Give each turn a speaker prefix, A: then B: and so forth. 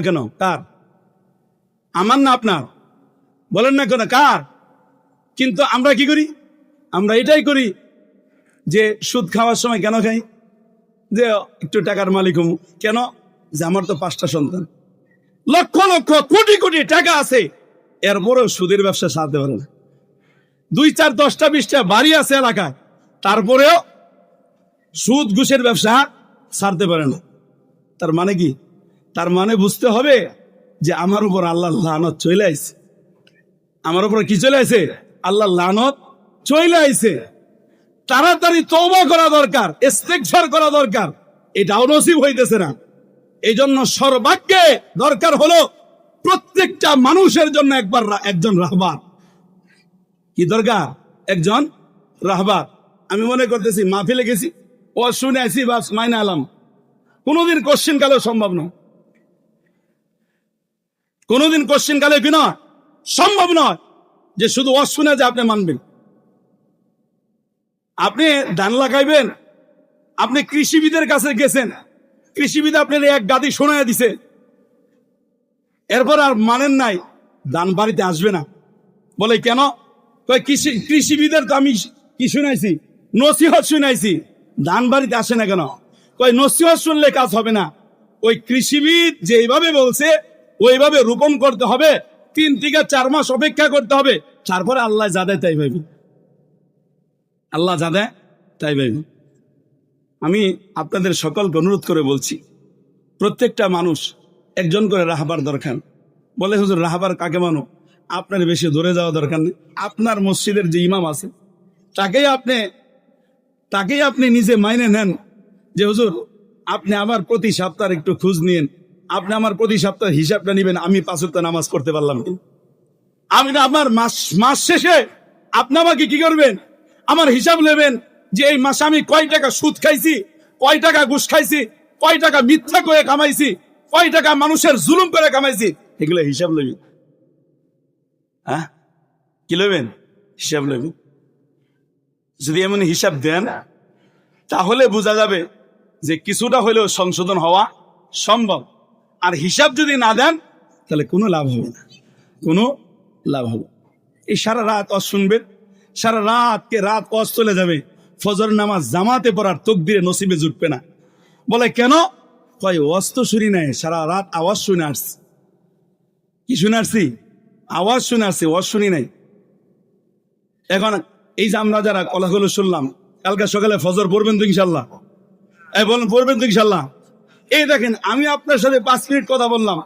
A: কেন? কার? আমার না আপনার? বলেন না কেন কার? কিন্তু আমরা কি করি? আমরা এটাই করি যে সুদ খাওয়ার সময় কেন খাই? যে একটু টাকার মালিক হম। কেন? যে আমার তো 5টা সন্তান, লক্ষ লক্ষ কোটি কোটি টাকা আছে, এরপরেও সুদের ব্যবসা সারতে পারে না। 2, 4, 10টা 20টা বাড়ি আছে এলাকায়, তারপরেও সুদ ঘুষের ব্যবসা ছাড়তে পারে না। তার মানে কি? তার মানে বুঝতে হবে যে আমার উপর আল্লাহর লানত চলে আইছে। আমার উপর কি চলে আইছে? আল্লাহর লানত চলে আইছে। তাড়াতাড়ি তওবা করা দরকার, ইস্তেগফার করা দরকার। এটাও নসিব হইতেছে না। এই জন্য সর্বাগ্যে দরকার হলো প্রত্যেকটা মানুষের জন্য একজন রাহবার। কি দরকার? একজন রাহবার। আমি মনে করতেছি মাহফিলে গেছি, ও শুনে আসি, বাস মাইনে আলাম। কোনোদিন কোশ্চিন কালে সম্ভব নয়, কোনোদিন কোশ্চিন কালে কি নয়, সম্ভব নয় যে শুধু ও শুনে যে আপনি মানবেন। আপনি ধান লাগাইবেন, আপনি কৃষিবিদের কাছে গেছেন, কৃষিবিদ আপনার এক গাদি শোনায় দিছে, এরপর আর মানেন নাই, ধান বাড়িতে আসবে না। বলে কেন? কৃষিবিদের তো আমি কি শুনাইছি, নসিহত শুনাইছি, ধান বাড়িতে আসে না কেন? নসিহত শুনলে কাজ হবে না। ওই কৃষিবিদ যেভাবে বলছে ওইভাবে রোপণ করতে হবে, 3 থেকে 4 মাস অপেক্ষা করতে হবে, তারপরে আল্লাহ যা দেয় তাই ভাবি, আল্লাহ যা দেয় তাই ভাবি। আমি আপনাদের সকলকে অনুরোধ করে বলছি, প্রত্যেকটা মানুষ একজন করে রাহবার দরকার। বলে হুজুর রাহবার কাকে মানো? আপনার বেশি দূরে যাওয়া দরকার নেই। আপনার মসজিদের যে ইমাম আছে তাকেই আপনি নিজে মাইনে নেন যে হুজুর আপনি আমার প্রতি সপ্তাহে একটু খোঁজ নিন, আপনি আমার প্রতি সপ্তাহে হিসাবটা নিবেন, আমি 5 ওয়াক্ত নামাজ করতে পারলাম কি? আমি না, আমার মাস শেষে আপনি আমাকে কি করবেন? আমার হিসাব নেবেন যে এই মাসে আমি কয় টাকা সুদ খাইছি, কয় টাকা ঘুষ খাইছি, কয় টাকা মিথ্যা করে কামাইছি, কয় টাকা মানুষের জুলুম করে কামাইছি, এগুলো হিসাব নেবেন। হ্যাঁ, কি নেবেন? হিসাব নেবেন। যদি এমন হিসাব দেন তাহলে বোঝা যাবে যে কিছুটা হলেও সংশোধন হওয়া সম্ভব। আর হিসাব যদি না দেন তাহলে কোনো লাভ হবে না, কোনো লাভ হবে। এই সারা রাত অজ শুনবেন, সারা রাত অজ চলে যাবে, ফজর নামাজ জামাতে পড়ার তকদিরে নসিবে জুটবে না। বলে কেন? ওয়াজ তো শুনি নাই, সারা রাত আওয়াজ শুনে আসছি। কি শুনে আসছি? আওয়াজ শুনে আসছি, ওয়াজ শুনি নাই। এখন এই যে আমরা যারা কলাগুলো শুনলাম, কালকে সকালে ফজর পড়বেন তো ইনশাল্লাহ? বলেন পড়বেন তো ইনশাল্লাহ? এই দেখেন, আমি আপনার সাথে 5 মিনিট কথা বললাম,